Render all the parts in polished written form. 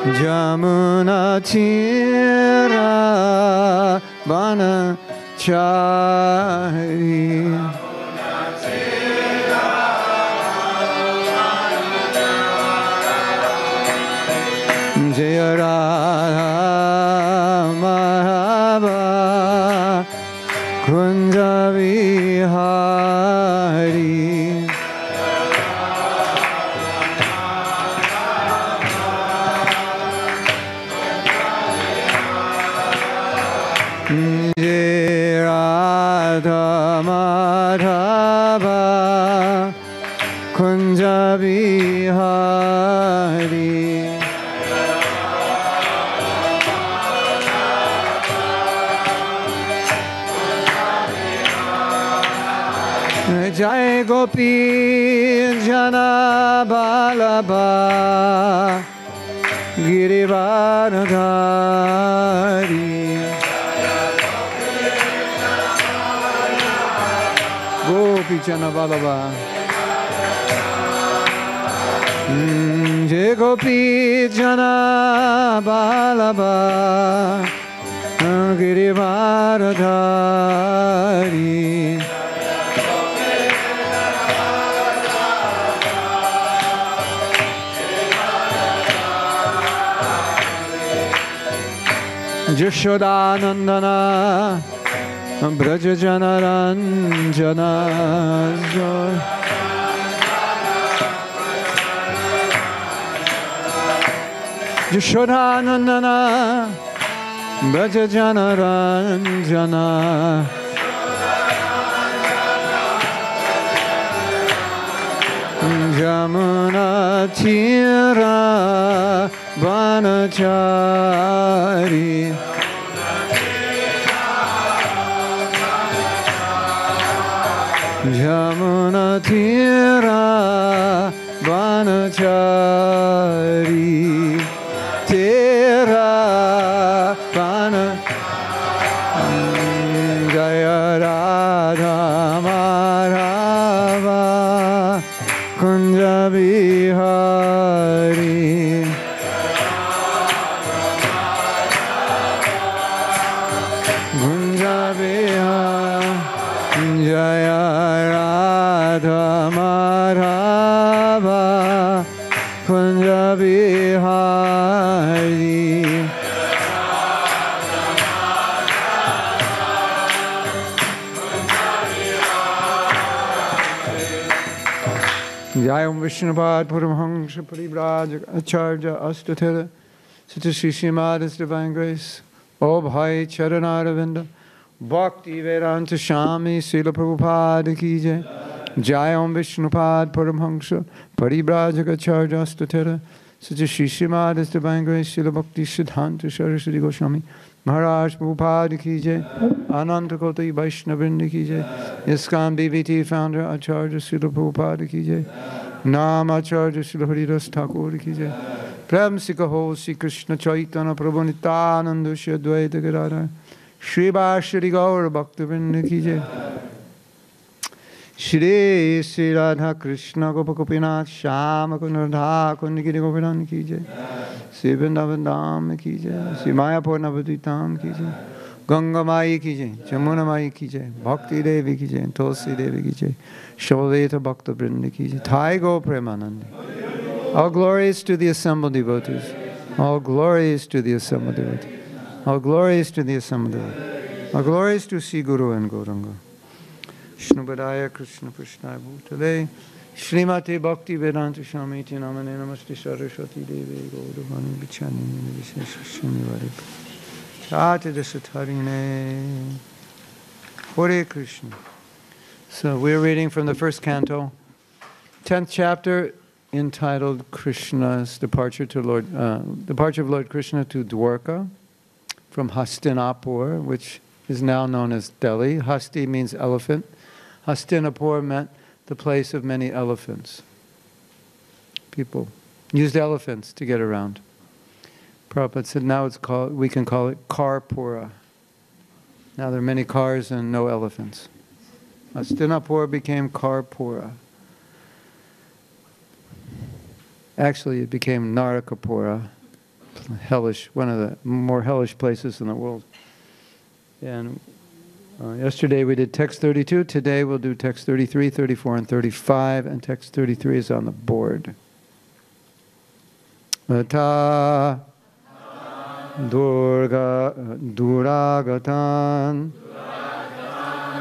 Jamuna Tira Banachari. Jaya Radha Madhava Kunja Vihari. Jaya Radha Madhava Kunja Vihari. Jai Gopi Jana Balaba Girivaradhari. Gopi Jana Balaba. Jai Gopi Jana Balaba Girivaradhari. Jashodanandana Brajajana Ranjana Jashodanandana Brajajana Ranjana Jamuna Tira Banachari. Jamuna Tira Banachari. Tira Bana Jaya Radha Madhava Kunja Vihari. Kunja Vihari. Jaya Radha Madhava Kunja Vihari. Jai Om Vishnupad Paramhamsa Parivrajaka Acharya Astatara Sita Shri Srimad Divine Grace O Bhai Charanaravinda Bhakti Vedanta Swami Srila Prabhupada Ki Jai. Jai Om Vishnupad Paramhamsa Parivrajaka Acharya Astatara Sita Shri Srimad Divine Grace Srila Bhakti Siddhanta Saraswati Goswami Maharaj Prabhupada Ki Jai. Ananta Koti Vaishnavrinda Ki Jai. ISKCON BBT founder Acharya Srila Prabhupada Ki Jai. Nam Acharya Srila Haridas Thakur Ki Jai. Prem Sikaho Sri Krishna Chaitanya Prabhu Nityananda Shri Advaita Gadadhar Shri Bhashri Gaur Bhaktivinoda Ki Jai. Shri Sri Radha Krishna Gopakopinath Shama Kunardha Kundikiri Gopinan Ki Jai. Sri Vrindavan Dham Ki Jai. Sri Mayapur Navadvitam Ki Jai. Ganga Mai Ki Jai. Jamuna Mai Ki Jai. Bhakti Devi Ki Jai. Tulsi Devi Ki Jai. Shavaveta Bhakta Vrinda Ki Jai. Thai Go Premanandi. All glories to the assembled devotees. All glories to the assembled devotees. All glories to the assembled devotees. All glories to Sri Guru and Gauranga. Vishnu Padaya Krishna Prashnaya Bhutale Srimati Bhakti Vedanta Swamiti Namane Namaste Saraswati Devi Gauravani Vichani Vishesha Shunivari Chati Dasatharine Hare Krishna. So we're reading from the first canto, 10th chapter, entitled Krishna's departure of Lord Krishna to Dwarka from Hastinapur, which is now known as Delhi. Hasti means elephant. Hastinapur meant the place of many elephants. People used elephants to get around. Prabhupada said now we can call it Karpura. Now there are many cars and no elephants. Hastinapur became Karpura. Actually, it became Narakapura hellish, one of the more hellish places in the world. And yesterday we did text 32. Today we'll do text 33, 34, and 35. And text 33 is on the board. Ata duragatan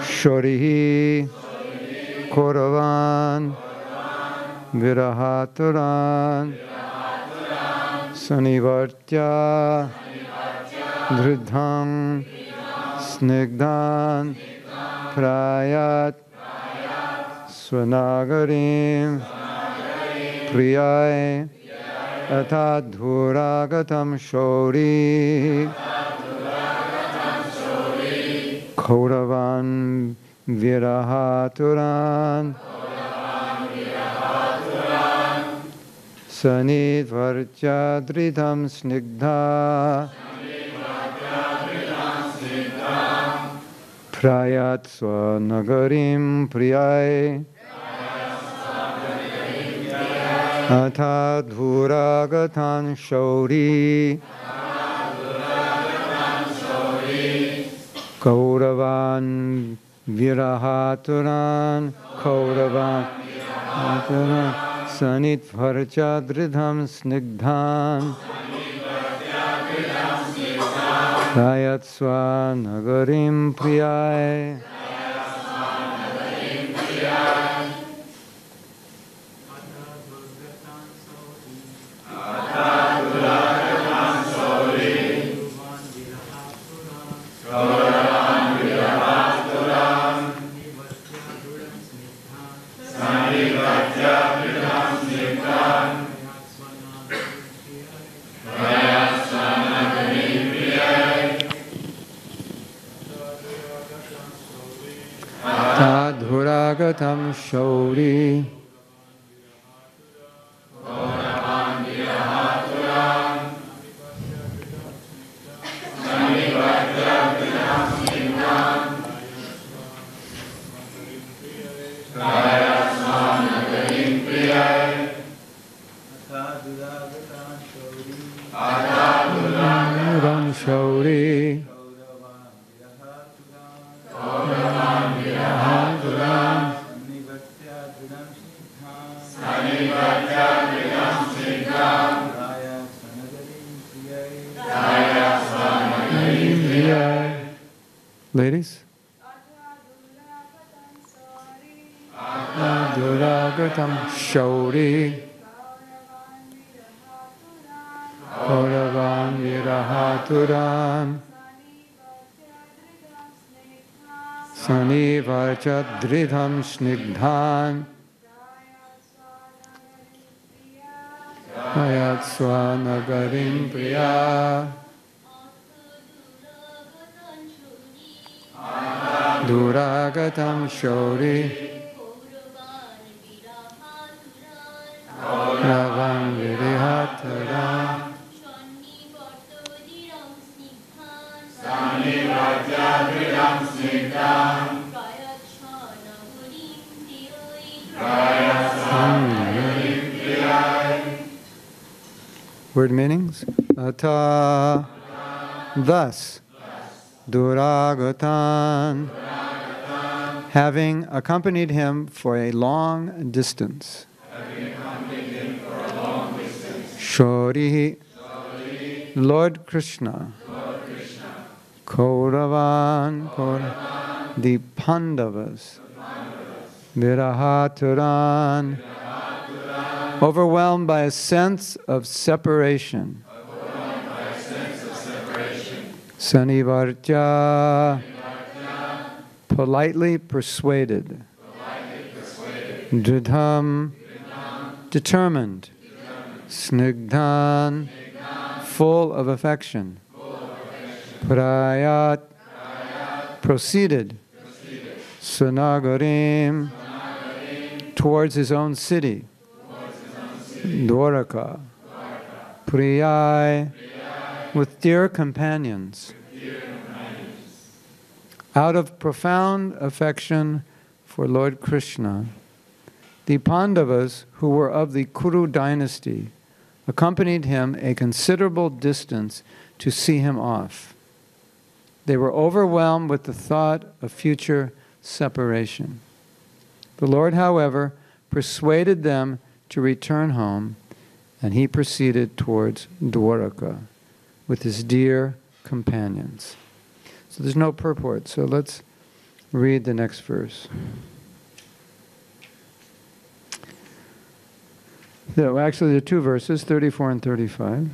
shorihi koravan virahaturan sanivartya dridham snigdhan prayat swanagarim priyai atha dhuragatam shori kauravan virahaturan sanidvarcha dridham snigdha prayat swanagarim priyai atha dhuragatan shauri kauravan virahaturan sanitvarcha dridham snigdhan prayat swanagarim priyai. Dhuragatam shauri shauri ladies. Duragatam shauri kauravan virahaturan sanivarcha dridham snigdhan ayat swanagarim priya duragatam shauri kauravan virahaturan Word meanings. Ata, thus, duragatan, having accompanied him for a long distance. Shori, Lord Krishna. Kauravan, the Pandavas. Virahaturan, overwhelmed by a sense of separation. Sanivartya, politely persuaded. Dridham, determined. Snigdhan, full of affection. Prayat, proceeded. Sunagarim, towards his own city. Dwaraka, Priyai, with dear companions. Out of profound affection for Lord Krishna, the Pandavas, who were of the Kuru dynasty, accompanied him a considerable distance to see him off. They were overwhelmed with the thought of future separation. The Lord, however, persuaded them to return home, and he proceeded towards Dwaraka with his dear companions. So there's no purport, so let's read the next verse. No, actually, there are two verses, 34 and 35.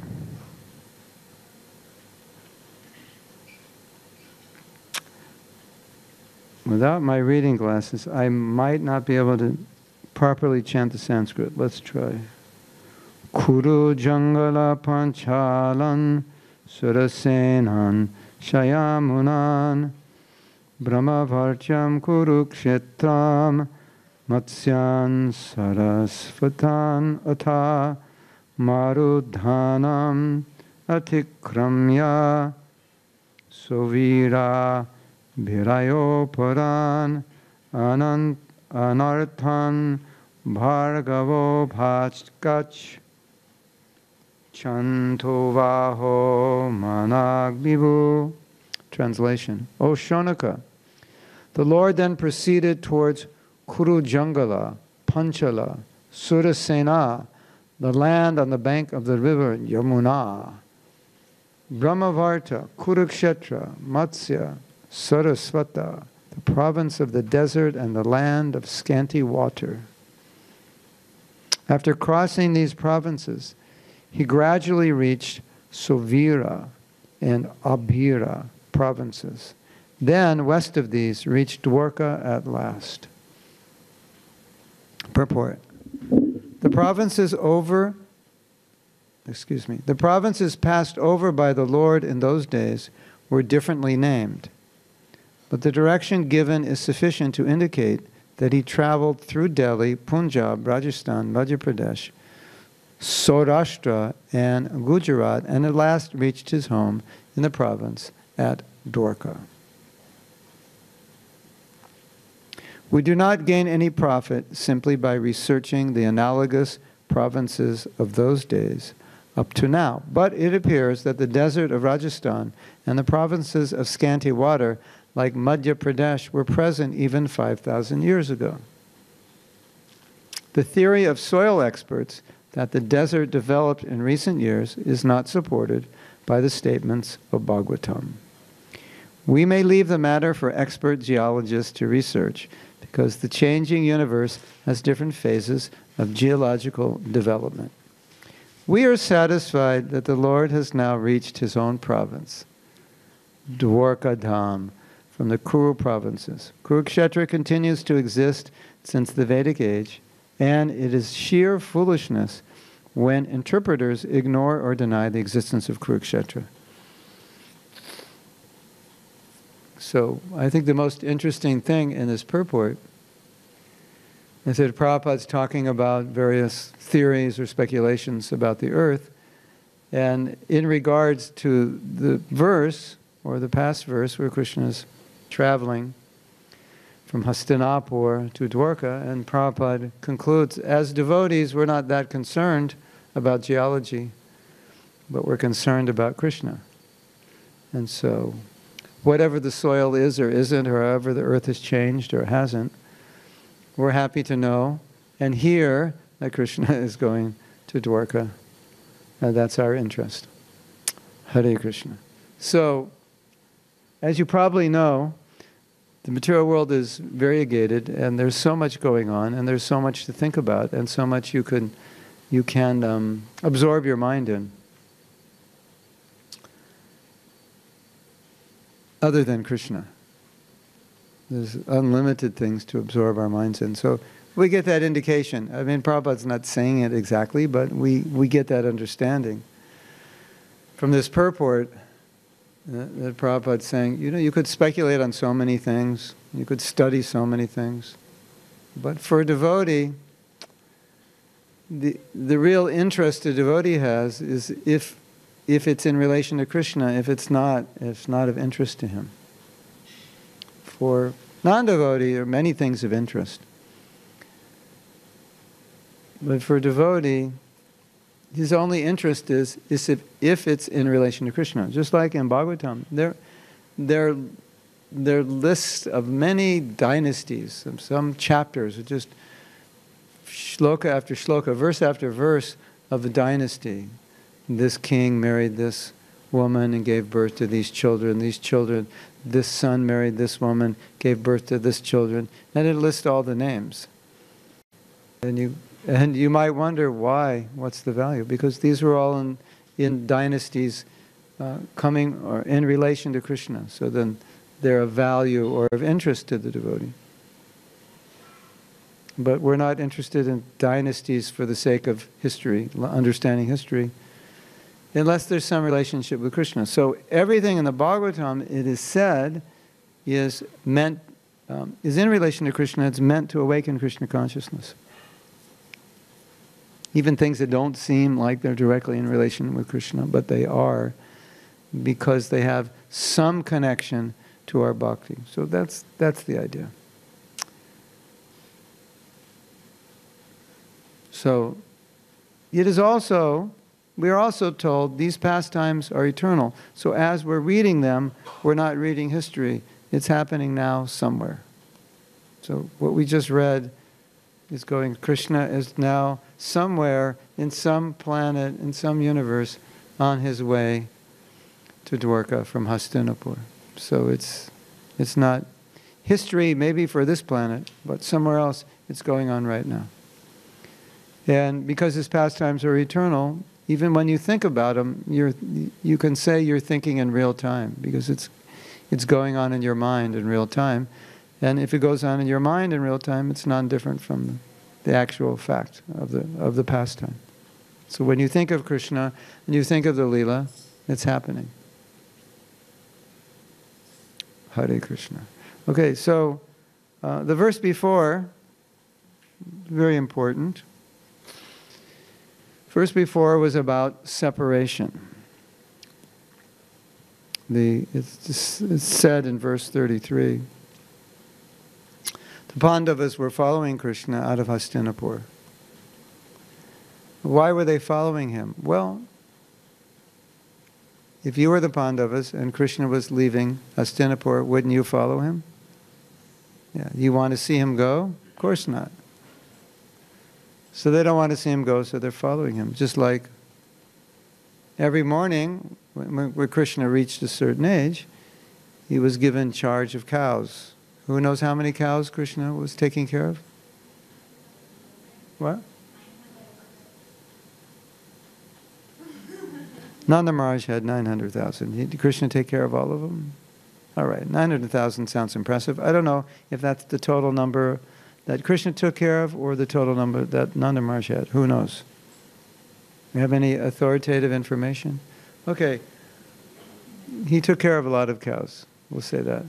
Without my reading glasses, I might not be able to properly chant the Sanskrit. Let's try. Kuru jangala panchalan surasenan shayamunan brahmavartyam kurukshetram matsyan sarasvatan atha marudhanam atikramya sovira Virayo Paran Anarthan Bhargavo Bhaskach Chantovaho Managbibu. Translation. O Shonaka, the Lord then proceeded towards Kurujangala, Panchala, Surasena, the land on the bank of the river Yamuna, Brahmavarta, Kurukshetra, Matsya, Sarasvata, the province of the desert and the land of scanty water. After crossing these provinces, he gradually reached Sovira and Abhira provinces. Then, west of these, reached Dwarka at last. Purport. The provinces passed over by the Lord in those days were differently named. But the direction given is sufficient to indicate that he traveled through Delhi, Punjab, Rajasthan, Madhya Pradesh, Saurashtra, and Gujarat, and at last reached his home in the province at Dwarka. We do not gain any profit simply by researching the analogous provinces of those days up to now, but it appears that the desert of Rajasthan and the provinces of scanty water like Madhya Pradesh were present even 5,000 years ago. The theory of soil experts that the desert developed in recent years is not supported by the statements of Bhagavatam. We may leave the matter for expert geologists to research because the changing universe has different phases of geological development. We are satisfied that the Lord has now reached his own province, Dwarka Dham, from the Kuru provinces. Kurukshetra continues to exist since the Vedic age, and it is sheer foolishness when interpreters ignore or deny the existence of Kurukshetra. So I think the most interesting thing in this purport is that Prabhupada's talking about various theories or speculations about the earth, and in regards to the verse, or the past verse, where Krishna is traveling from Hastinapur to Dwarka, and Prabhupada concludes, as devotees, we're not that concerned about geology, but we're concerned about Krishna. And so, whatever the soil is or isn't, or however the earth has changed or hasn't, we're happy to know and hear that Krishna is going to Dwarka. And that's our interest. Hare Krishna. So, as you probably know, the material world is variegated, and there's so much going on, and there's so much to think about, and so much you can absorb your mind in. Other than Krishna. There's unlimited things to absorb our minds in. So we get that indication. I mean, Prabhupada's not saying it exactly, but we get that understanding. From this purport, that Prabhupada's saying, you could speculate on so many things, you could study so many things, but for a devotee, the real interest a devotee has is if it's in relation to Krishna. If it's not of interest to him. For non-devotee, there are many things of interest. But for a devotee, his only interest is if it's in relation to Krishna. Just like in Bhagavatam, there are lists of many dynasties, some chapters, just shloka after shloka, verse after verse of a dynasty. This king married this woman and gave birth to these children. This son married this woman, gave birth to this children, and it lists all the names. And you might wonder why. What's the value? Because these were all in dynasties coming or in relation to Krishna. So then they're of value or of interest to the devotee. But we're not interested in dynasties for the sake of history, understanding history, unless there's some relationship with Krishna. So everything in the Bhagavatam, it is said, is in relation to Krishna. It's meant to awaken Krishna consciousness. Even things that don't seem like they're directly in relation with Krishna, but they are, because they have some connection to our bhakti. So that's the idea. So it is also, we are also told these pastimes are eternal. So as we're reading them, we're not reading history. It's happening now somewhere. So what we just read is going, Krishna is now somewhere in some planet, in some universe, on his way to Dwarka from Hastinapur. So it's not history maybe for this planet, but somewhere else it's going on right now. And because his pastimes are eternal, even when you think about them, you can say you're thinking in real time, because it's going on in your mind in real time. And if it goes on in your mind in real time, it's non-different from the actual fact of the pastime. So when you think of Krishna and you think of the Leela, it's happening. Hare Krishna. Okay, so the verse before, very important. Verse before was about separation. It's said in verse 33, the Pandavas were following Krishna out of Hastinapur. Why were they following him? Well, if you were the Pandavas and Krishna was leaving Hastinapur, wouldn't you follow him? Yeah. You want to see him go? Of course not. So they don't want to see him go, so they're following him. Just like every morning, when Krishna reached a certain age, he was given charge of cows. Who knows how many cows Krishna was taking care of? What? Nanda Maharaj had 900,000. Did Krishna take care of all of them? All right, 900,000 sounds impressive. I don't know if that's the total number that Krishna took care of or the total number that Nanda Maharaj had. Who knows? You have any authoritative information? Okay. He took care of a lot of cows. We'll say that.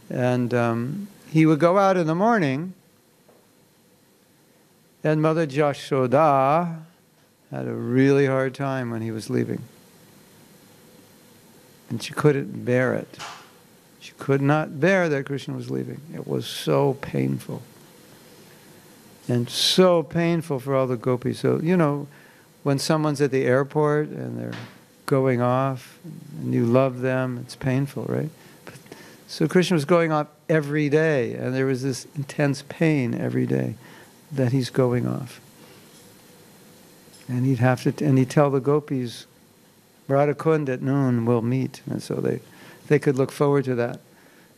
And he would go out in the morning, and Mother Jashoda had a really hard time when he was leaving. And she couldn't bear it. She could not bear that Krishna was leaving. It was so painful. And so painful for all the gopis. So, you know, when someone's at the airport and they're going off and you love them, it's painful, right? So Krishna was going off every day, and there was this intense pain every day that he's going off. And he'd tell the gopis, Radha Kund at noon we'll meet. And so they could look forward to that.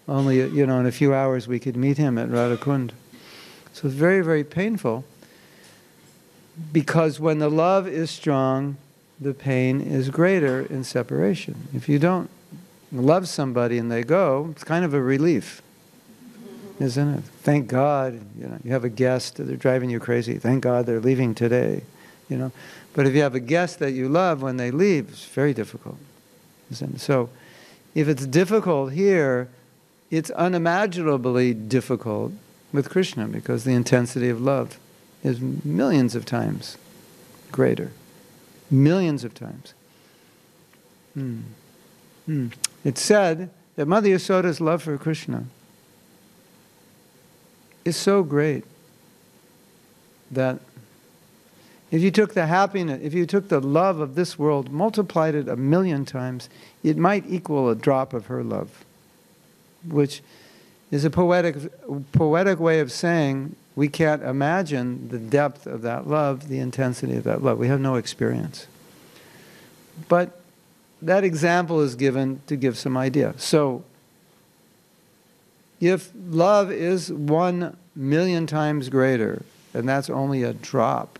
Only, you know, in a few hours we could meet him at Radha Kund. So it's very, very painful, because when the love is strong, the pain is greater in separation. If you don't love somebody and they go, it's kind of a relief, isn't it? Thank God, you know, you have a guest, they're driving you crazy. Thank God they're leaving today, you know. But if you have a guest that you love, when they leave, it's very difficult, isn't it? So if it's difficult here, it's unimaginably difficult with Krishna, because the intensity of love is millions of times greater. Millions of times. It's said that Mother Yasoda's love for Krishna is so great that If you took the happiness, if you took the love of this world, multiplied it 1,000,000 times, it might equal a drop of her love, which is a poetic way of saying we can't imagine the depth of that love, the intensity of that love. We have no experience. But that example is given to give some idea. So, if love is 1,000,000 times greater, and that's only a drop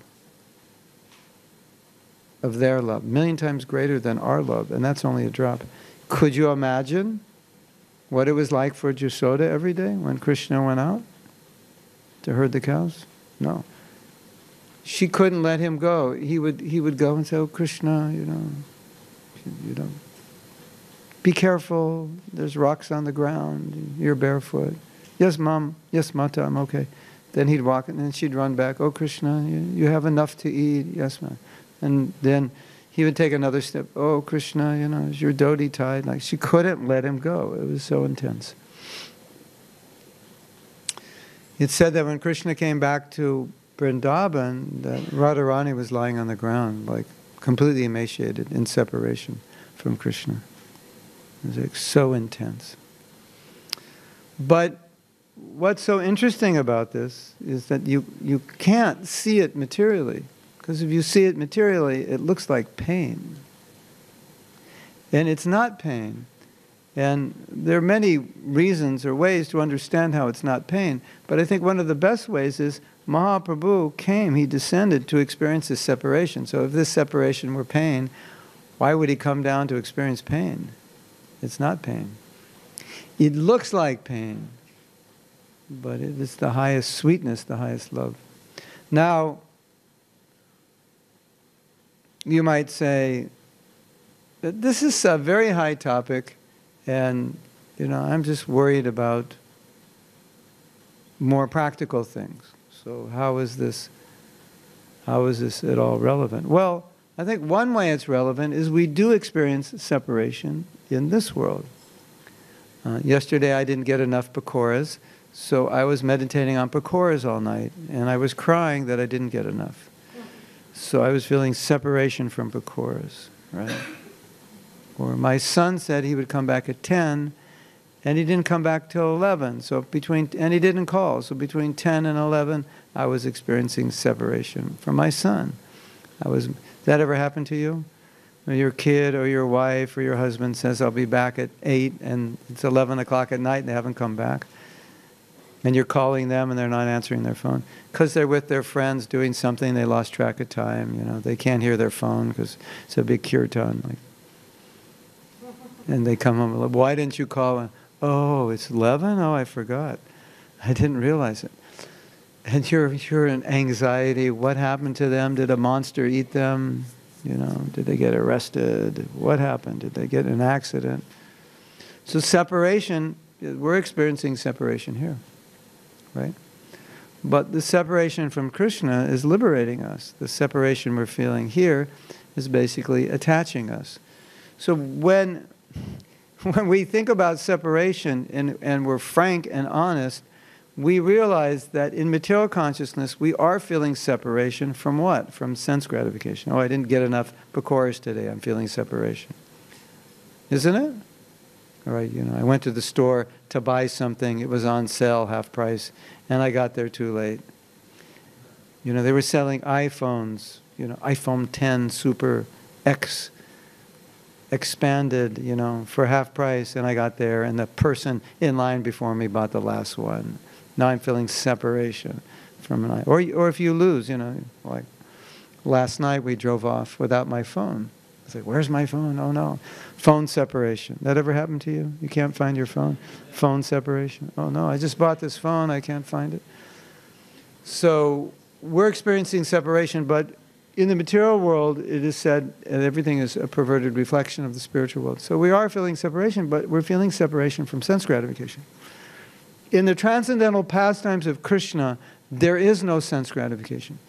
of their love, 1,000,000 times greater than our love, and that's only a drop. Could you imagine what it was like for Jasoda every day when Krishna went out to herd the cows? No. She couldn't let him go. He would go and say, "Oh, Krishna, you know, be careful. There's rocks on the ground. You're barefoot." "Yes, Mom. Yes, Mata, I'm okay." Then he'd walk, and then she'd run back. "Oh, Krishna, you have enough to eat." "Yes, Mom." And then he would take another step. "Oh, Krishna, is your dhoti tied?" Like, she couldn't let him go. It was so intense. It's said that when Krishna came back to Vrindavan, that Radharani was lying on the ground, like completely emaciated, in separation from Krishna. It was like so intense. But what's so interesting about this is that you can't see it materially. Because if you see it materially, it looks like pain. And it's not pain. And there are many reasons or ways to understand how it's not pain. But I think one of the best ways is Mahaprabhu came, he descended to experience this separation. So if this separation were pain, why would he come down to experience pain? It's not pain. It looks like pain, but it is the highest sweetness, the highest love. Now, you might say, this is a very high topic, and I'm just worried about more practical things. So how is this at all relevant? Well, I think one way it's relevant is we do experience separation in this world. Yesterday I didn't get enough pakoras, so I was meditating on pakoras all night, and I was crying that I didn't get enough. So I was feeling separation from pakoras, right? Or my son said he would come back at 10, and he didn't come back till 11. So and he didn't call. So between 10 and 11, I was experiencing separation from my son. That ever happened to you? When your kid or your wife or your husband says, "I'll be back at 8," and it's 11 o'clock at night and they haven't come back? And you're calling them and they're not answering their phone because they're with their friends doing something, they lost track of time, they can't hear their phone because it's a big kirtan. And they come home and like, "Why didn't you call?" "Oh, it's 11? Oh, I forgot. I didn't realize it." And you're in anxiety. What happened to them? Did a monster eat them? Did they get arrested? What happened? Did they get in an accident? So separation, we're experiencing separation here. Right? But the separation from Krishna is liberating us. The separation we're feeling here is basically attaching us. So when we think about separation and we're frank and honest, we realize that in material consciousness we are feeling separation from what? From sense gratification. "Oh, I didn't get enough pakoras today. I'm feeling separation." Isn't it? All right, I went to the store to buy something. It was on sale, half price, and I got there too late. They were selling iPhones, iPhone 10 Super X expanded, for half price, and I got there, and the person in line before me bought the last one. Now I'm feeling separation from an iPhone. Or if you lose, like last night we drove off without my phone. It's like, "Where's my phone?" "Oh no." Phone separation. That ever happened to you? You can't find your phone? Phone separation. "Oh no, I just bought this phone, I can't find it." So we're experiencing separation, but in the material world it is said that everything is a perverted reflection of the spiritual world. So we are feeling separation, but we're feeling separation from sense gratification. In the transcendental pastimes of Krishna, there is no sense gratification.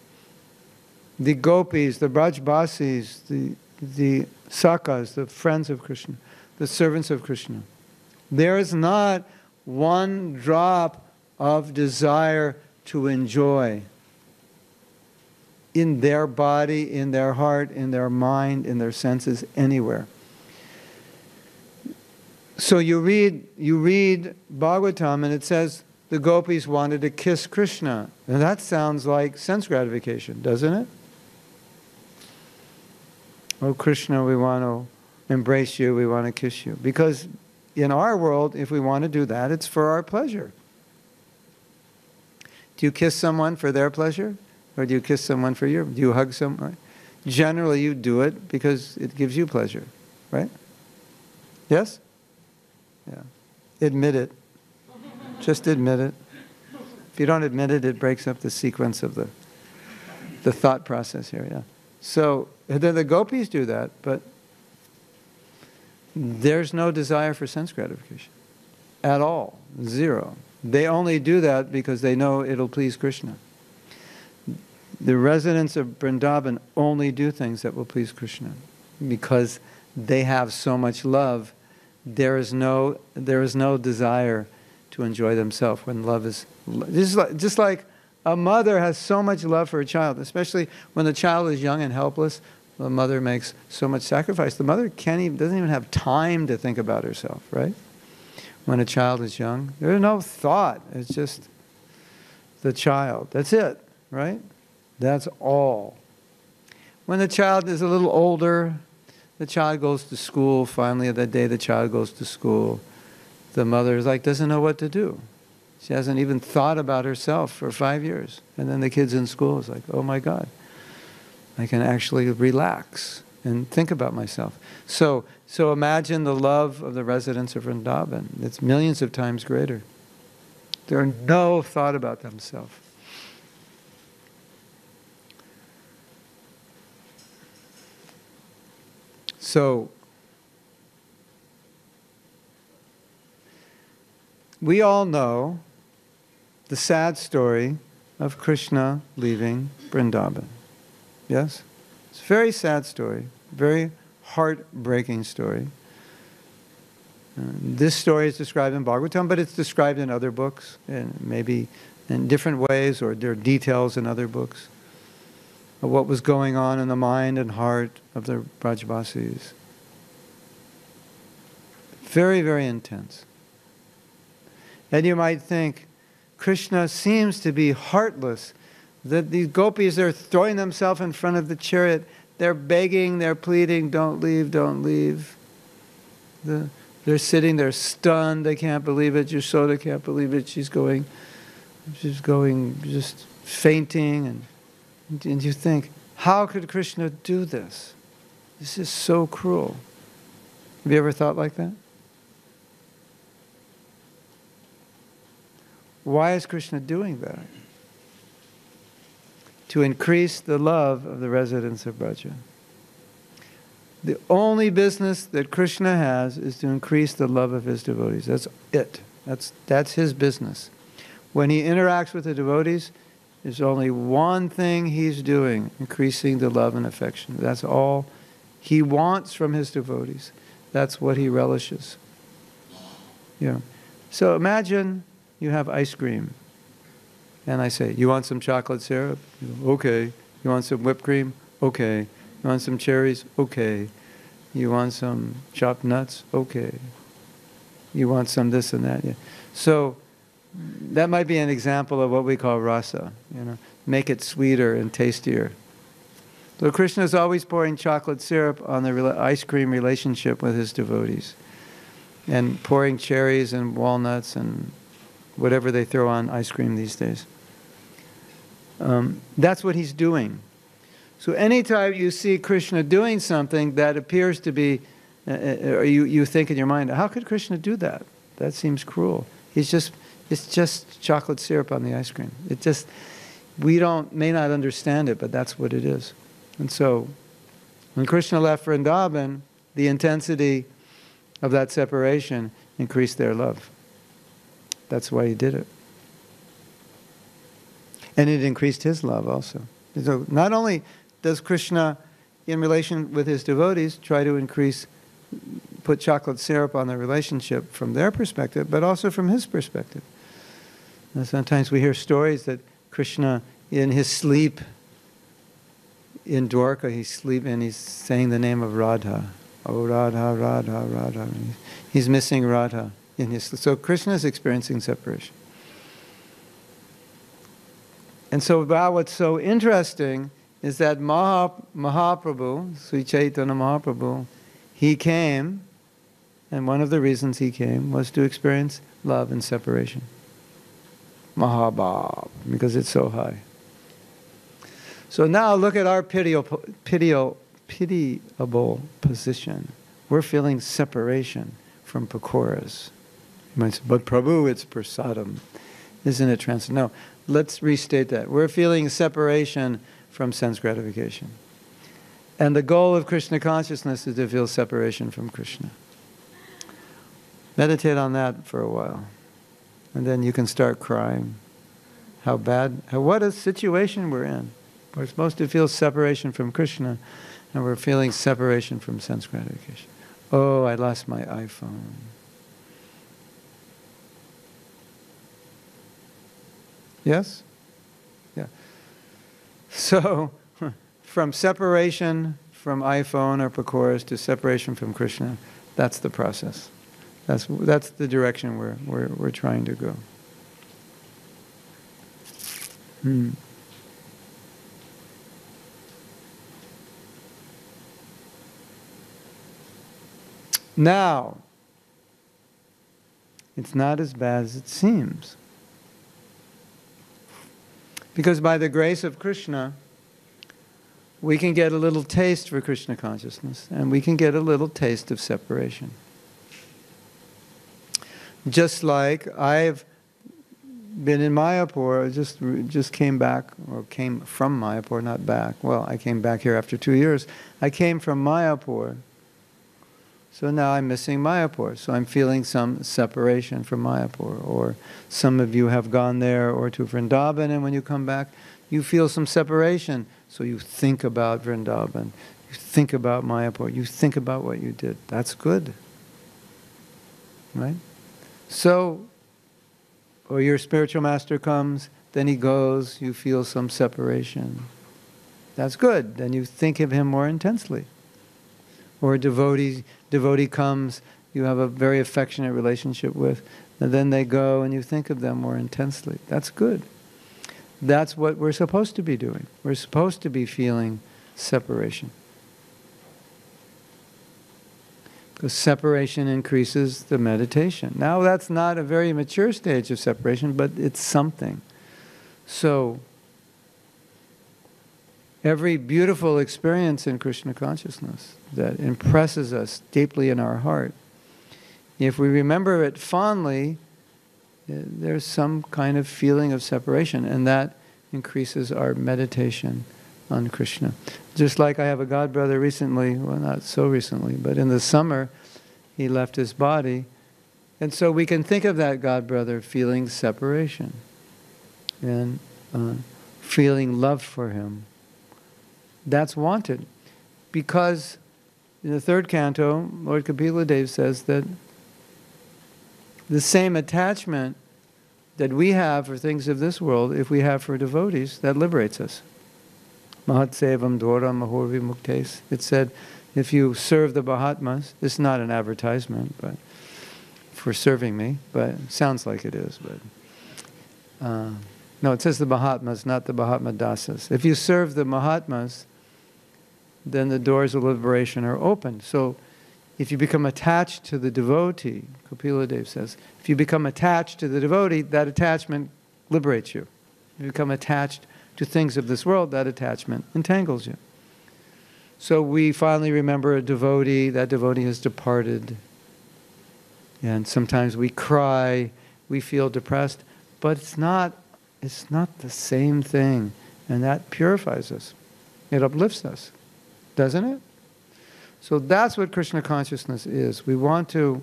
The gopis, the brajbasis, the sakas, the friends of Krishna, the servants of Krishna. There is not one drop of desire to enjoy. in their body, in their heart, in their mind, in their senses, anywhere. So you read Bhagavatam and it says the gopis wanted to kiss Krishna. And that sounds like sense gratification, doesn't it? Oh Krishna, we want to embrace you, we want to kiss you. Because in our world, if we want to do that, it's for our pleasure. Do you kiss someone for their pleasure? Or do you kiss someone for your? Do you hug someone? Generally you do it because it gives you pleasure, right? Yes? Yeah. Admit it. Just admit it. If you don't admit it, it breaks up the sequence of the thought process here, yeah. So the gopis do that, but there's no desire for sense gratification at all. Zero. They only do that because they know it'll please Krishna. The residents of Vrindavan only do things that will please Krishna because they have so much love. There is no desire to enjoy themselves when love is... Just like a mother has so much love for a child, especially when the child is young and helpless, the mother makes so much sacrifice. The mother doesn't even have time to think about herself, right? When a child is young, there's no thought. It's just the child. That's it, right? That's all. When the child is a little older, the child goes to school. Finally, that day the child goes to school. The mother is like, doesn't know what to do. She hasn't even thought about herself for 5 years. And then the kid's in school. It's like, oh my God, I can actually relax and think about myself. So imagine the love of the residents of Vrindavan. It's millions of times greater. There are no thought about themselves. So, we all know the sad story of Krishna leaving Vrindavan. Yes? It's a very sad story, very heartbreaking story. This story is described in Bhagavatam, but it's described in other books, and maybe in different ways, or there are details in other books of what was going on in the mind and heart of the Brajvasis. Very, very intense. And you might think, Krishna seems to be heartless, that these gopis are throwing themselves in front of the chariot, they're begging, they're pleading, don't leave, don't leave. They're sitting there stunned, they can't believe it, Yashoda can't believe it, she's going just fainting, and you think, how could Krishna do this? This is so cruel. Have you ever thought like that? Why is Krishna doing that? To increase the love of the residents of Braja. The only business that Krishna has is to increase the love of his devotees. That's it. That's his business. When he interacts with the devotees, there's only one thing he's doing, increasing the love and affection. That's all he wants from his devotees. That's what he relishes. Yeah. So imagine you have ice cream. And I say, you want some chocolate syrup? Okay. You want some whipped cream? Okay. You want some cherries? Okay. You want some chopped nuts? Okay. You want some this and that? Yeah. So that might be an example of what we call rasa. Make it sweeter and tastier. So Krishna is always pouring chocolate syrup on the ice cream relationship with his devotees, and pouring cherries and walnuts and whatever they throw on ice cream these days. That's what he's doing. So anytime you see Krishna doing something that appears to be, or you think in your mind, how could Krishna do that? That seems cruel. It's just chocolate syrup on the ice cream. We may not understand it, but that's what it is. And so, when Krishna left Vrindavan, the intensity of that separation increased their love. That's why he did it. And it increased his love also. So not only does Krishna, in relation with his devotees, try to put chocolate syrup on the relationship from their perspective, but also from his perspective. And sometimes we hear stories that Krishna, in his sleep, in Dwarka, he's sleeping and he's saying the name of Radha. Oh, Radha, Radha, Radha. He's missing Radha in his. So Krishna is experiencing separation. And so, what's so interesting is that Mahaprabhu, Sri Chaitanya Mahaprabhu, he came, and one of the reasons he came was to experience love and separation. Mahabhav, because it's so high. So now look at our pitiable position. We're feeling separation from pakoras. You might say, but Prabhu, it's prasadam. Isn't it transcendental? No, let's restate that. We're feeling separation from sense gratification. And the goal of Krishna consciousness is to feel separation from Krishna. Meditate on that for a while. And then you can start crying. What a situation we're in. We're supposed to feel separation from Krishna, and we're feeling separation from sense gratification. Oh, I lost my iPhone. Yes? Yeah. So, from separation from iPhone or pakoras to separation from Krishna, that's the process. That's the direction we're trying to go. Now, it's not as bad as it seems. Because by the grace of Krishna, we can get a little taste for Krishna consciousness, and we can get a little taste of separation. Just like I've been in Mayapur, just came back, or came from Mayapur, not back. Well, I came back here after 2 years. I came from Mayapur. So now I'm missing Mayapur. So I'm feeling some separation from Mayapur. Or some of you have gone there or to Vrindavan, and when you come back, you feel some separation. So you think about Vrindavan. You think about Mayapur. You think about what you did. That's good. Right? So, or your spiritual master comes, then he goes, you feel some separation. That's good. Then you think of him more intensely. Or a devotee comes, you have a very affectionate relationship with, and then they go and you think of them more intensely. That's good. That's what we're supposed to be doing. We're supposed to be feeling separation. Because separation increases the meditation. Now that's not a very mature stage of separation, but it's something. So, every beautiful experience in Krishna consciousness that impresses us deeply in our heart, if we remember it fondly, there's some kind of feeling of separation, and that increases our meditation on Krishna. Just like I have a godbrother recently, well, not so recently, but in the summer, he left his body, and so we can think of that godbrother feeling separation and feeling love for him. That's wanted, because in the third canto, Lord Kapila Dev says that the same attachment that we have for things of this world, if we have for devotees, that liberates us. Mahatsevam Dora Mahorvi Muktes. It said, if you serve the Mahatmas, this is not an advertisement, but for serving me, but it sounds like it is. But no, it says the Mahatmas, not the Mahatma Dasas. If you serve the Mahatmas, then the doors of liberation are open. So if you become attached to the devotee, Kapila Dev says, if you become attached to the devotee, that attachment liberates you. If you become attached to things of this world, that attachment entangles you. So we finally remember a devotee, that devotee has departed. And sometimes we cry, we feel depressed, but it's not the same thing. And that purifies us. It uplifts us. Doesn't it? So that's what Krishna consciousness is. We want to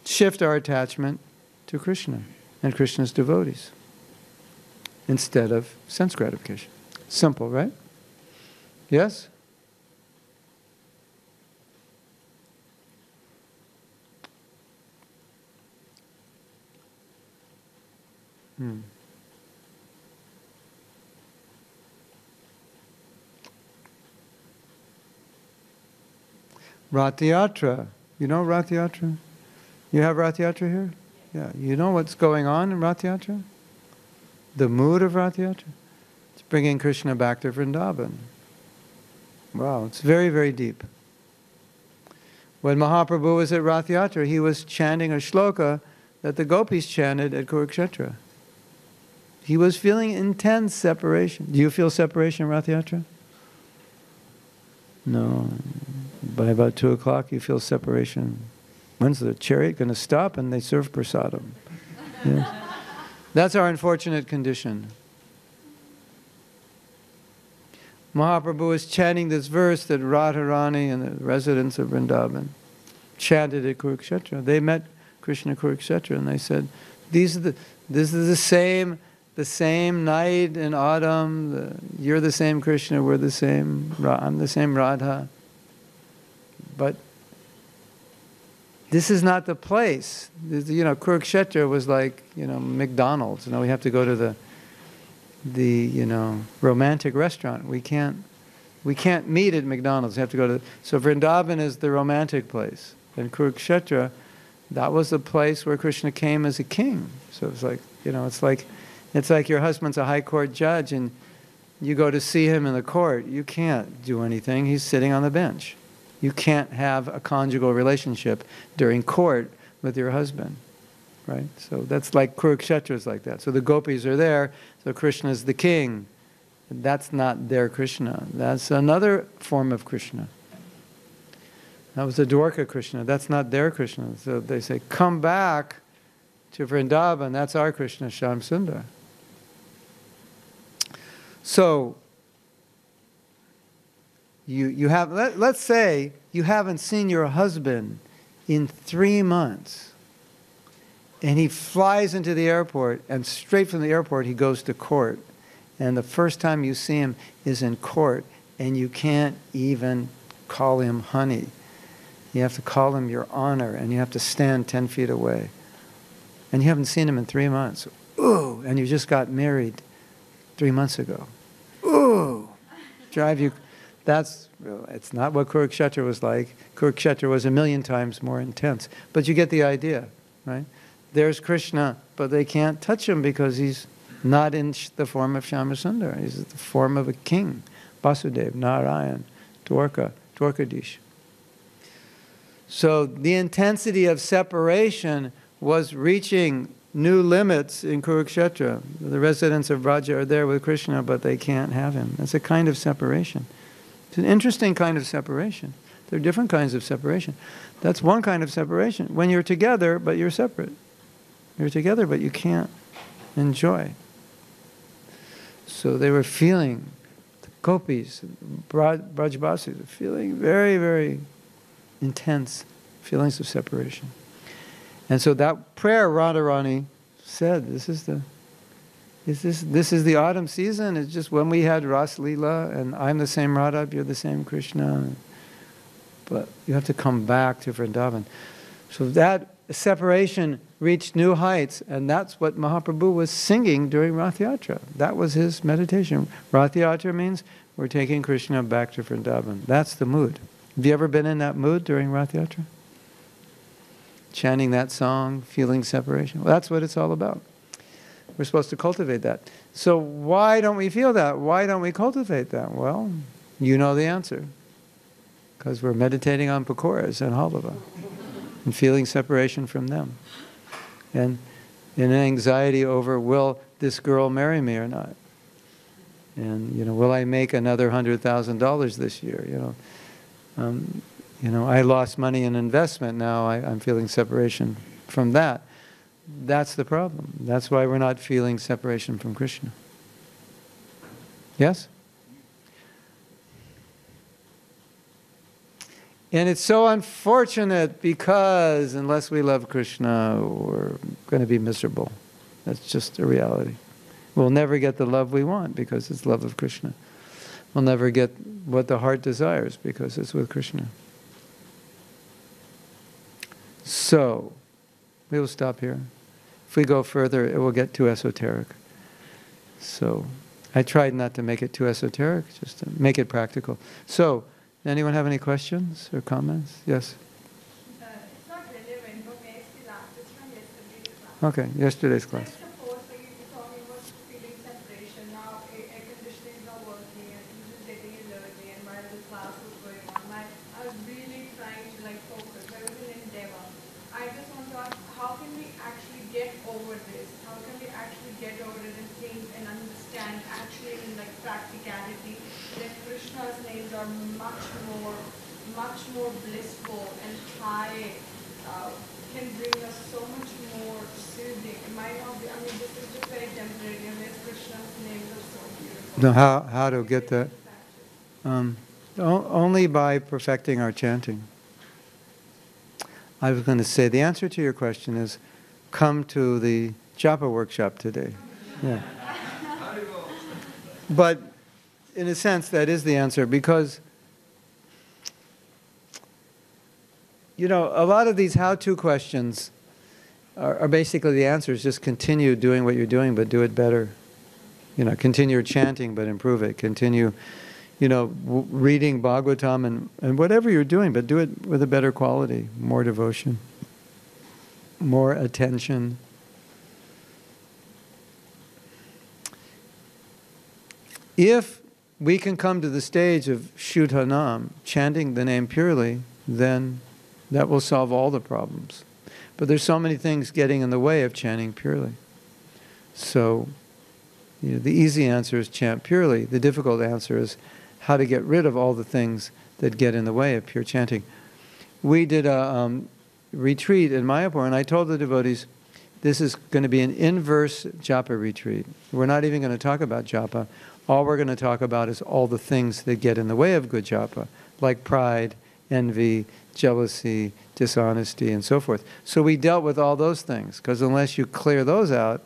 shift our attachment to Krishna and Krishna's devotees instead of sense gratification. Simple, right? Yes? Rath Yatra. You know Rath Yatra? You have Rath Yatra here? Yeah. You know what's going on in Rath Yatra? The mood of Rath Yatra? It's bringing Krishna back to Vrindavan. Wow, it's very, very deep. When Mahaprabhu was at Rath Yatra, he was chanting a shloka that the gopis chanted at Kurukshetra. He was feeling intense separation. Do you feel separation in Rath Yatra? No. By about 2 o'clock, you feel separation. When's the chariot going to stop and they serve prasadam? Yes. That's our unfortunate condition. Mahaprabhu was chanting this verse that Radharani and the residents of Vrindavan chanted at Kurukshetra. They met Krishna at Kurukshetra and they said, this is the same night in autumn. You're the same Krishna, we're the same, I'm the same Radha. But this is not the place. Kurukshetra was like, McDonald's. We have to go to the romantic restaurant. We can't meet at McDonald's. We have to go to. So Vrindavan is the romantic place, and Kurukshetra, that was the place where Krishna came as a king. So it's like, it's like your husband's a high court judge, and you go to see him in the court. You can't do anything. He's sitting on the bench. You can't have a conjugal relationship during court with your husband. Right? So that's like Kurukshetra is like that. So the gopis are there, so Krishna is the king. That's not their Krishna. That's another form of Krishna. That was the Dwarka Krishna. That's not their Krishna. So they say, come back to Vrindavan. That's our Krishna, Shyam Sundar. So you have, let's say you haven't seen your husband in 3 months. And he flies into the airport, and straight from the airport he goes to court. And the first time you see him is in court, and you can't even call him honey. You have to call him your honor, and you have to stand 10 feet away. And you haven't seen him in 3 months. Ooh, and you just got married 3 months ago. Ooh, drive you. It's not what Kurukshetra was like. Kurukshetra was 1,000,000 times more intense. But you get the idea, right? There's Krishna, but they can't touch him because he's not in the form of Shyamasundar. He's the form of a king. Vasudev, Narayan, Dwarkadish. So the intensity of separation was reaching new limits in Kurukshetra. The residents of Vraja are there with Krishna, but they can't have him. That's a kind of separation. It's an interesting kind of separation. There are different kinds of separation. That's one kind of separation. When you're together, but you're separate. You're together, but you can't enjoy. So they were feeling, the gopis, Brajbasis, were feeling very, very intense feelings of separation. And so that prayer Radharani said, this is the autumn season. It's just when we had Ras Leela, and I'm the same Radha, you're the same Krishna. But you have to come back to Vrindavan. So that separation reached new heights, and that's what Mahaprabhu was singing during Rath Yatra. That was his meditation. Rath Yatra means we're taking Krishna back to Vrindavan. That's the mood. Have you ever been in that mood during Rath Yatra? Chanting that song, feeling separation. Well, that's what it's all about. We're supposed to cultivate that. So why don't we feel that? Why don't we cultivate that? Well, you know the answer. Because we're meditating on pakoras and halava and feeling separation from them. And in anxiety over, will this girl marry me or not? And, will I make another $100,000 this year? I lost money in investment. Now I'm feeling separation from that. That's the problem. That's why we're not feeling separation from Krishna. Yes? And it's so unfortunate because unless we love Krishna, we're going to be miserable. That's just a reality. We'll never get the love we want because it's love of Krishna. We'll never get what the heart desires because it's with Krishna. So, we will stop here. If we go further, it will get too esoteric. So, I tried not to make it too esoteric, just to make it practical. So, Anyone have any questions or comments? Yes. It's not relevant, but may I still ask this from yesterday's class? Okay, yesterday's class. Let's suppose like if you're talking about feeling separation, now air conditioning is not working and I'm just getting allergy, and while the class was going on, I was really trying to like focus. I was in endeavor. I just want to ask, how can we actually get over this? How can we actually get over it and think and understand actually in like practicality that Krishna's names are much more blissful and high, can bring us so much more soothing. It might not be, I mean, this is just very temporary, and yes, Krishna's names are so beautiful. No, how to get that? Only by perfecting our chanting. I was going to say, the answer to your question is, come to the japa workshop today. Yeah. But in a sense, that is the answer, because a lot of these how-to questions are basically the answers. Just continue doing what you're doing, but do it better. Continue chanting, but improve it. Continue, reading Bhagavatam and whatever you're doing, but do it with a better quality, more devotion, more attention. If we can come to the stage of Shuddha Nam, chanting the name purely, then that will solve all the problems. But there's so many things getting in the way of chanting purely. So, the easy answer is chant purely. The difficult answer is how to get rid of all the things that get in the way of pure chanting. We did a retreat in Mayapur, and I told the devotees, this is going to be an inverse japa retreat. We're not even going to talk about japa. All we're going to talk about is all the things that get in the way of good japa, like pride, envy, jealousy, dishonesty, and so forth. So we dealt with all those things, because unless you clear those out,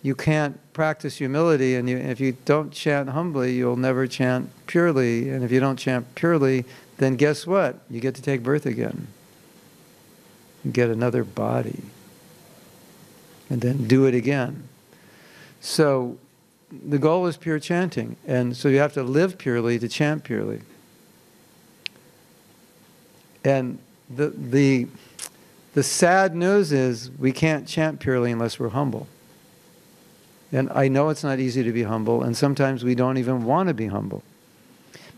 you can't practice humility, and if you don't chant humbly, you'll never chant purely, and if you don't chant purely, then guess what? You get to take birth again. You get another body, and then do it again. So the goal is pure chanting, and so you have to live purely to chant purely. And the sad news is we can't chant purely unless we're humble. And I know it's not easy to be humble, and sometimes we don't even want to be humble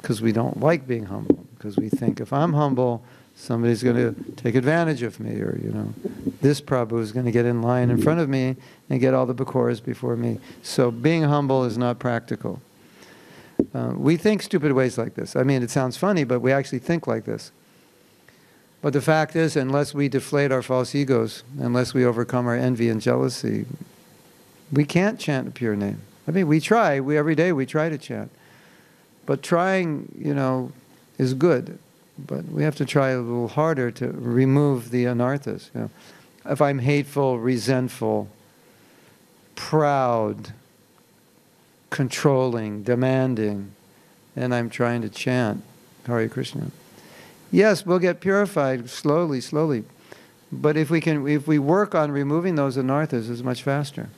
because we don't like being humble, because we think if I'm humble, somebody's going to take advantage of me, or this Prabhu is going to get in line in front of me and get all the bakoras before me. So being humble is not practical. We think stupid ways like this. I mean, it sounds funny, but we actually think like this. But the fact is, unless we deflate our false egos, unless we overcome our envy and jealousy, we can't chant a pure name. I mean, we try. Every day we try to chant. But trying, is good. But we have to try a little harder to remove the anarthas. If I'm hateful, resentful, proud, controlling, demanding, and I'm trying to chant Hare Krishna, yes, we'll get purified slowly, slowly. But if we work on removing those anarthas, it's much faster.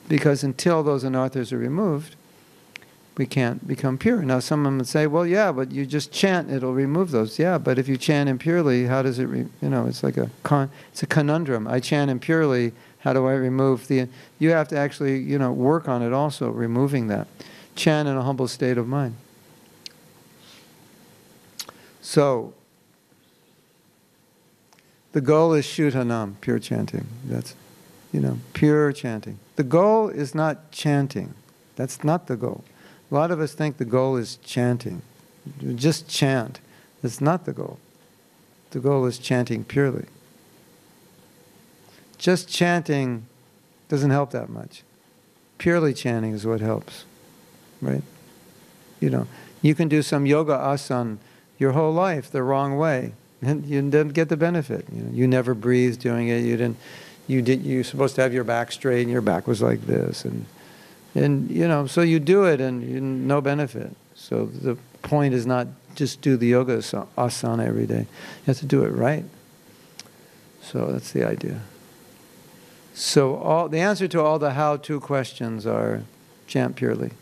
Because until those anarthas are removed, we can't become pure. Now someone would say, well, yeah, but you just chant, it'll remove those. Yeah, but if you chant impurely, how does it, it's like it's a conundrum. I chant impurely, how do I remove you have to actually, work on it also, removing that. Chant in a humble state of mind. So, the goal is Shuddha Nam, pure chanting. That's, pure chanting. The goal is not chanting. That's not the goal. A lot of us think the goal is chanting. Just chant. That's not the goal. The goal is chanting purely. Just chanting doesn't help that much. Purely chanting is what helps, right? You can do some yoga asana your whole life the wrong way, and you didn't get the benefit. You never breathed doing it. You're supposed to have your back straight, and your back was like this, and so you do it, and no benefit. So the point is not just do the yoga asana every day. You have to do it right. So that's the idea. So the answer to all the how-to questions are chant purely.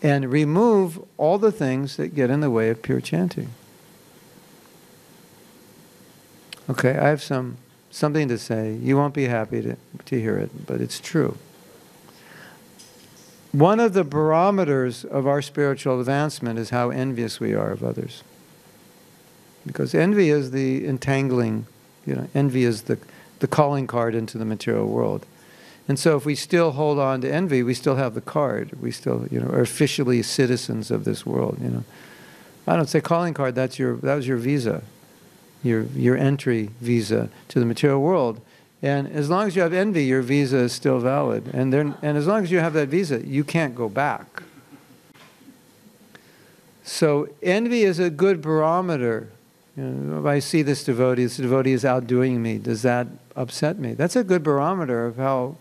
and remove all the things that get in the way of pure chanting. Okay, I have something to say. You won't be happy to hear it, but it's true. One of the barometers of our spiritual advancement is how envious we are of others. Because envy is the entangling, envy is the calling card into the material world. And so if we still hold on to envy, we still have the card. We still, are officially citizens of this world, I don't say calling card, that was your visa, your entry visa to the material world. And as long as you have envy, your visa is still valid. And as long as you have that visa, you can't go back. So envy is a good barometer. If I see this devotee is outdoing me, does that upset me? That's a good barometer of how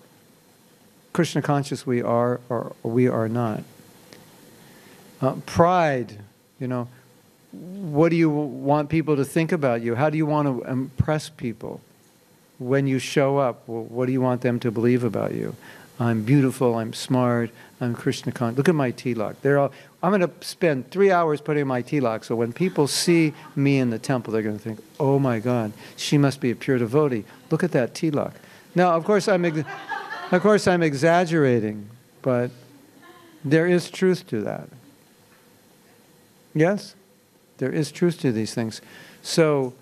Krishna conscious we are or we are not. Pride, what do you want people to think about you? How do you want to impress people? When you show up, well, what do you want them to believe about you? I'm beautiful, I'm smart, I'm Krishna conscious. Look at my tilak. I'm going to spend 3 hours putting my tilak, so when people see me in the temple, they're going to think, oh my God, she must be a pure devotee. Look at that tilak. Now, of course, I'm exaggerating, but there is truth to that. Yes? There is truth to these things. So,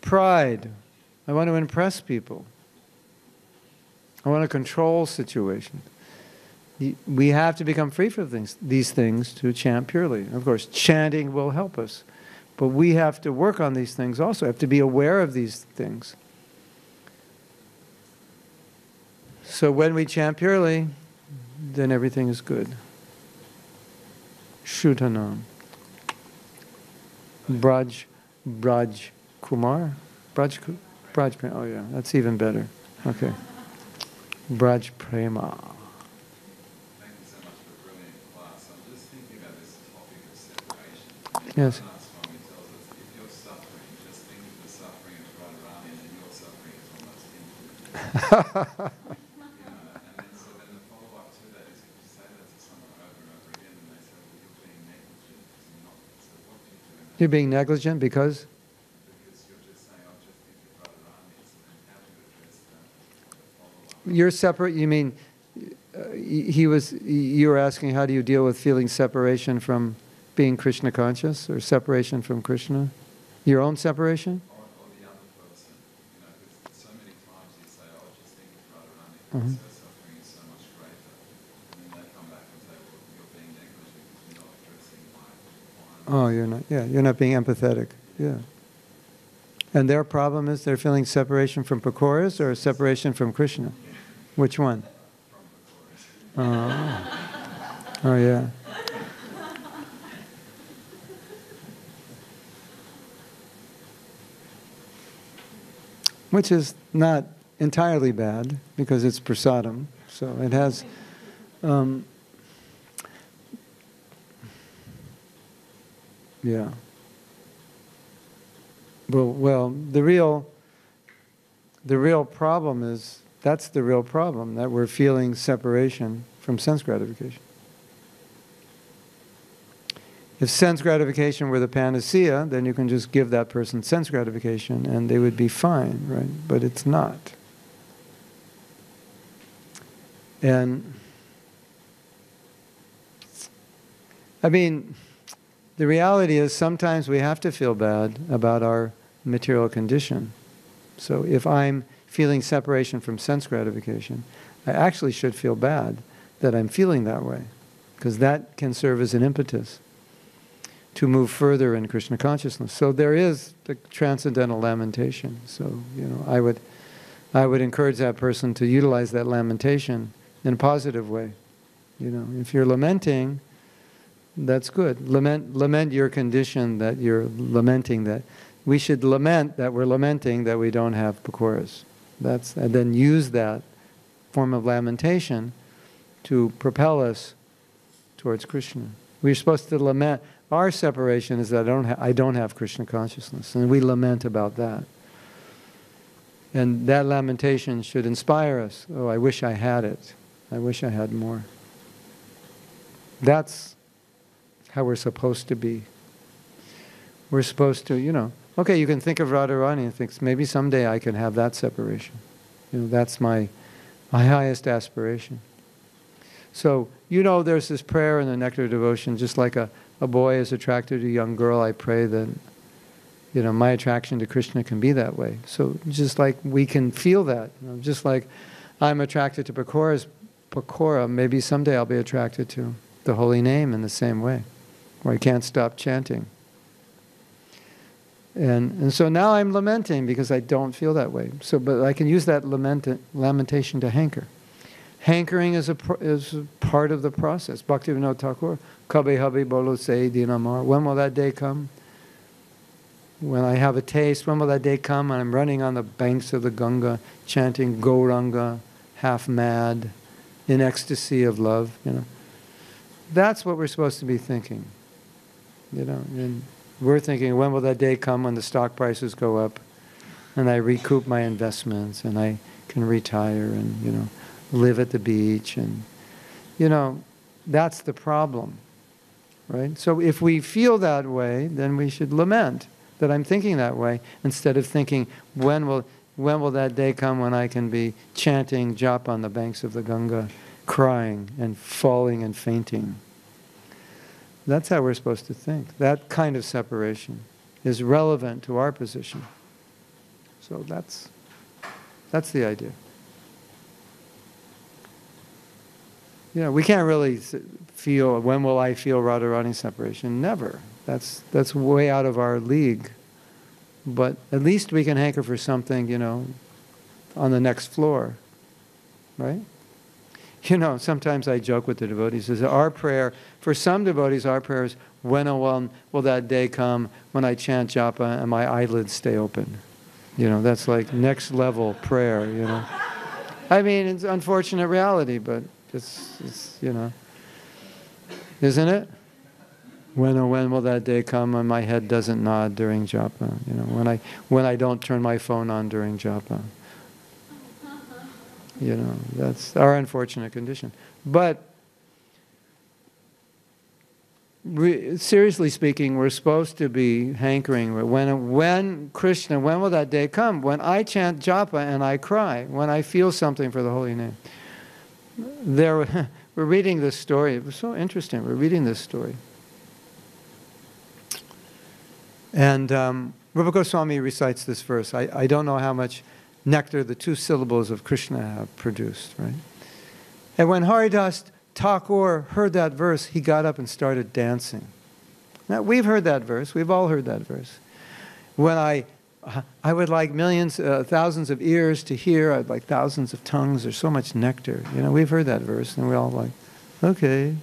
pride. I want to impress people. I want to control situations. We have to become free from these things to chant purely. Of course, chanting will help us. But we have to work on these things also. We have to be aware of these things. So when we chant purely, then everything is good. Shuddhanam. Braj Kumar? Braj Prema. Oh yeah, that's even better. Okay. Braj Prema. Thank you so much for a brilliant class. I'm just thinking about this topic of separation. Yes. Swami tells us if you're suffering, just think of the suffering of Radharani and then your suffering is almost infinite. And then so then the follow-up to that is if you say that to someone over and over again and they say, well, you're being negligent because you're not. So what do you do? You're being negligent because? You're separate, you mean, you were asking how do you deal with feeling separation from being Krishna conscious or separation from Krishna? Your own separation? Or the other person, because so many times you say, oh, just think of Radharani, because her suffering is so much greater. And then they come back and say, well, you're being negligent because you're not addressing my requirements. Oh, you're not being empathetic, yeah. And their problem is they're feeling separation from Pakoras or separation from Krishna? Which one? Oh yeah. Which is not entirely bad because it's prasadam, so it has. Yeah. Well, the real problem is. That's the real problem, that we're feeling separation from sense gratification. If sense gratification were the panacea, then you can just give that person sense gratification and they would be fine, right? But it's not. And, I mean, the reality is sometimes we have to feel bad about our material condition. So if I'm feeling separation from sense gratification, I actually should feel bad that I'm feeling that way, because that can serve as an impetus to move further in Krishna consciousness. So there is the transcendental lamentation. So, I would encourage that person to utilize that lamentation in a positive way. If you're lamenting, that's good. Lament your condition, that you're lamenting that. We should lament that we're lamenting that we don't have pakoras. And then use that form of lamentation to propel us towards Krishna. We're supposed to lament. Our separation is that I don't have Krishna consciousness, and we lament about that. And that lamentation should inspire us. Oh, I wish I had it. I wish I had more. That's how we're supposed to be. We're supposed to, okay, you can think of Radharani and think, maybe someday I can have that separation. That's my highest aspiration. So, there's this prayer in the Nectar Devotion, just like a boy is attracted to a young girl, I pray that, my attraction to Krishna can be that way. So just like we can feel that, just like I'm attracted to Pakora, maybe someday I'll be attracted to the holy name in the same way, where I can't stop chanting. And so now I'm lamenting because I don't feel that way. But I can use that lamentation to hanker. Hankering is a part of the process. Bhaktivinoda Thakur, Kabe Habe Bolo Se Dinamar. When will that day come? When I have a taste, when will that day come? And I'm running on the banks of the Ganga, chanting Gauranga, half mad, in ecstasy of love. That's what we're supposed to be thinking. And we're thinking, when will that day come when the stock prices go up, and I recoup my investments, and I can retire, and live at the beach, and that's the problem, right? So if we feel that way, then we should lament that I'm thinking that way, instead of thinking, when will that day come when I can be chanting japa on the banks of the Ganga, crying and falling and fainting. That's how we're supposed to think. That kind of separation is relevant to our position. So that's the idea. We can't really feel, when will I feel Radharani separation? Never. That's way out of our league. But at least we can hanker for something, on the next floor. Right? Sometimes I joke with the devotees, is our prayer, for some devotees, our prayer is, when will that day come when I chant japa and my eyelids stay open? That's like next level prayer, I mean, it's unfortunate reality, but it's isn't it? When will that day come when my head doesn't nod during japa? When I don't turn my phone on during japa. That's our unfortunate condition. But seriously speaking, we're supposed to be hankering. When Krishna, when will that day come? When I chant japa and I cry, when I feel something for the holy name. We're reading this story. It was so interesting. We're reading this story. And Rupa Goswami recites this verse. I don't know how much nectar the two syllables of Krishna have produced, right? And when Haridas Thakur heard that verse, he got up and started dancing. Now, we've heard that verse. We've all heard that verse. When I would like millions, thousands of ears to hear, I'd like thousands of tongues. There's so much nectar. We've heard that verse, and we're all like, okay,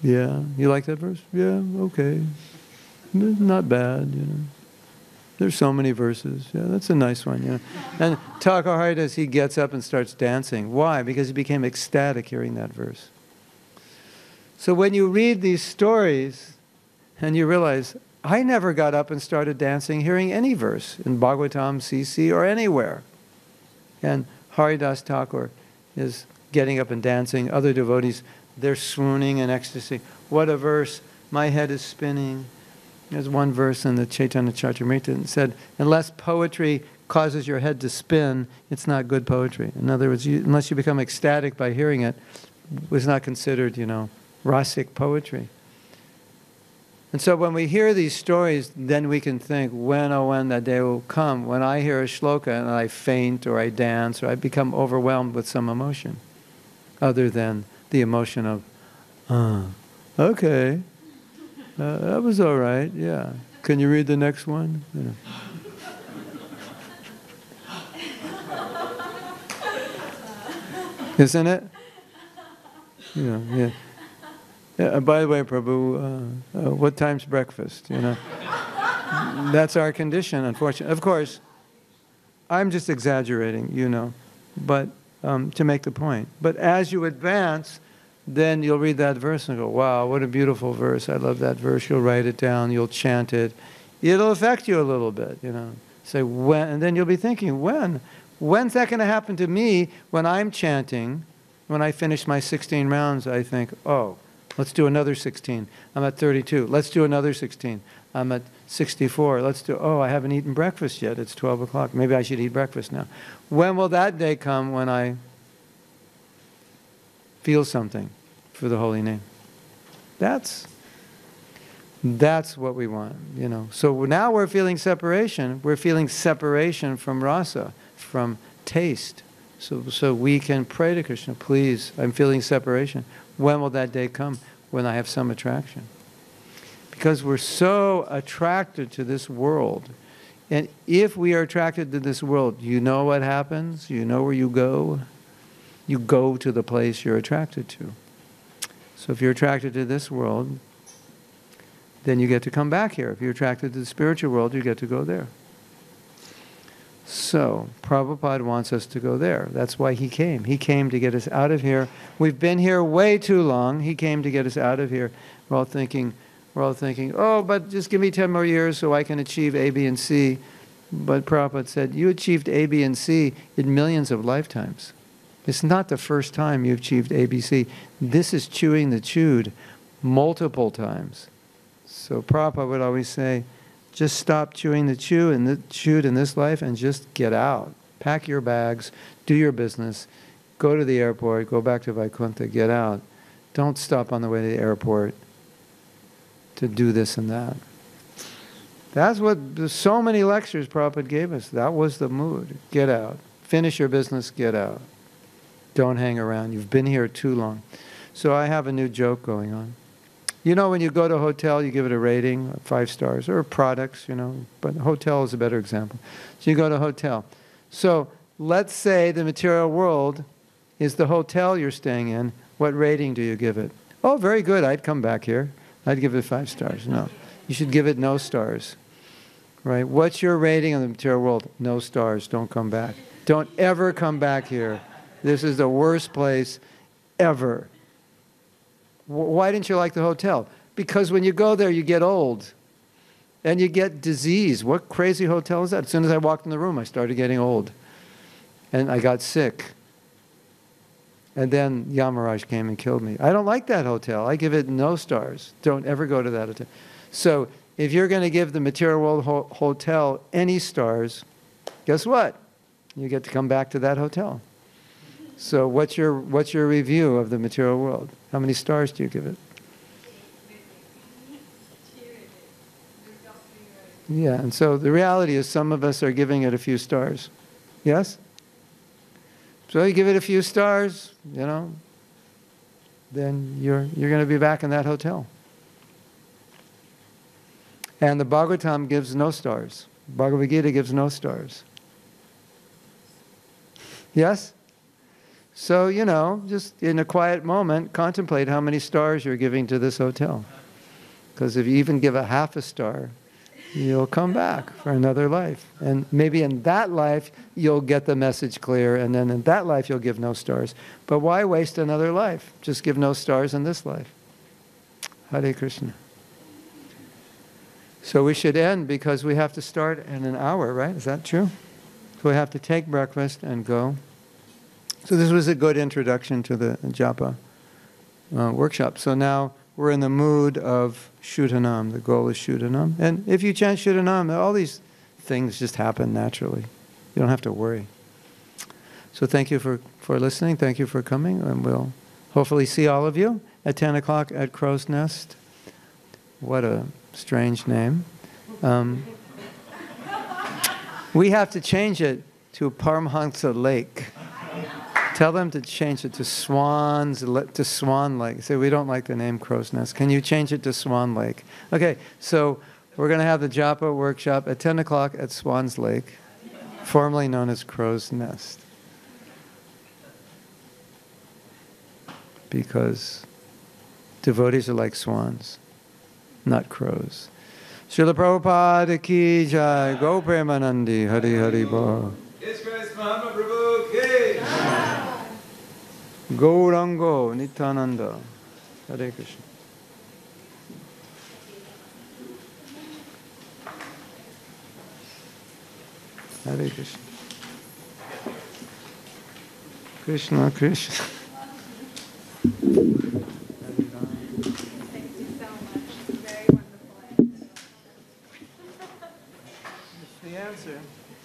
yeah. You like that verse? Yeah, okay. Not bad, There's so many verses. Yeah, that's a nice one, And Thakur Haridas, he gets up and starts dancing. Why? Because he became ecstatic hearing that verse. So when you read these stories and you realize, I never got up and started dancing hearing any verse in Bhagavatam, CC, or anywhere. And Haridas Thakur is getting up and dancing. Other devotees, they're swooning in ecstasy. What a verse. My head is spinning. There's one verse in the Chaitanya Charitamrita that said, unless poetry causes your head to spin, it's not good poetry. In other words, unless you become ecstatic by hearing it, it's not considered, rasic poetry. And so when we hear these stories, then we can think, when that day will come, when I hear a shloka and I faint or I dance or I become overwhelmed with some emotion, other than the emotion of, okay. That was all right, yeah. Can you read the next one? Yeah. Isn't it? Yeah. By the way, Prabhu, what time's breakfast? That's our condition, unfortunately. Of course, I'm just exaggerating, but to make the point. But as you advance, then you'll read that verse and go, wow, what a beautiful verse. I love that verse. You'll write it down. You'll chant it. It'll affect you a little bit, Say, when? And then you'll be thinking, when? When's that going to happen to me when I'm chanting? When I finish my 16 rounds, I think, oh, Let's do another 16. I'm at 32. Let's do another 16. I'm at 64. I haven't eaten breakfast yet. It's 12 o'clock. Maybe I should eat breakfast now. When will that day come when I feel something for the holy name? That's what we want, you know. So now we're feeling separation. We're feeling separation from rasa, from taste. So we can pray to Krishna, please, I'm feeling separation. When will that day come when I have some attraction? Because we're so attracted to this world. And if we are attracted to this world, you know what happens? You know where you go? You go to the place you're attracted to. So if you're attracted to this world, then you get to come back here. If you're attracted to the spiritual world, you get to go there. So, Prabhupada wants us to go there. That's why he came. He came to get us out of here. We've been here way too long. He came to get us out of here. We're all thinking, oh, but just give me 10 more years so I can achieve A, B, and C. But Prabhupada said, you achieved A, B, and C in millions of lifetimes. It's not the first time you achieved A, B, C. This is chewing the chewed multiple times. So Prabhupada would always say, just stop chewing the chewed in this life and just get out. Pack your bags, do your business, go to the airport, go back to Vaikuntha, get out. Don't stop on the way to the airport to do this and that. That's what so many lectures Prabhupada gave us. That was the mood. Get out. Finish your business, get out. Don't hang around. You've been here too long. So I have a new joke going on. You know, when you go to a hotel, you give it a rating, 5 stars, or products, you know, but a hotel is a better example. So you go to a hotel. So let's say the material world is the hotel you're staying in. What rating do you give it? Oh, very good. I'd come back here. I'd give it 5 stars. No. You should give it no stars. Right? What's your rating on the material world? No stars. Don't come back. Don't ever come back here. This is the worst place ever. Why didn't you like the hotel? Because when you go there, you get old. And you get disease. What crazy hotel is that? As soon as I walked in the room, I started getting old. And I got sick. And then Yamaraj came and killed me. I don't like that hotel. I give it no stars. Don't ever go to that hotel. So if you're going to give the material world hotel any stars, guess what? You get to come back to that hotel. So what's your review of the material world? How many stars do you give it? Yeah, and so the reality is some of us are giving it a few stars. Yes? So you give it a few stars, you know, then you're going to be back in that hotel. And the Bhagavatam gives no stars. Bhagavad Gita gives no stars. Yes? So, you know, just in a quiet moment, contemplate how many stars you're giving to this hotel. Because if you even give a half a star, you'll come back for another life. And maybe in that life, you'll get the message clear, and then in that life, you'll give no stars. But why waste another life? Just give no stars in this life. Hare Krishna. So we should end because we have to start in an hour, right? Is that true? So we have to take breakfast and go. So this was a good introduction to the japa workshop. So now we're in the mood of Shuddhanam. The goal is Shuddhanam. And if you chant Shuddhanam, all these things just happen naturally. You don't have to worry. So thank you for listening. Thank you for coming. And we'll hopefully see all of you at 10 o'clock at Crow's Nest. What a strange name. We have to change it to Paramahansa Lake. Tell them to change it to Swan Lake. Say, we don't like the name Crow's Nest. Can you change it to Swan Lake? Okay, so we're going to have the japa workshop at 10 o'clock at Swan's Lake, formerly known as Crow's Nest. Because devotees are like swans, not crows. Srila Prabhupada ki jai, Go Premanandi, Hari Hari Bol. Yes, Christ, Mahatma Prabhu ki jai. Gaurango Nityananda. Hare Krishna. Hare Krishna. Krishna Krishna. Hare Ram. soon.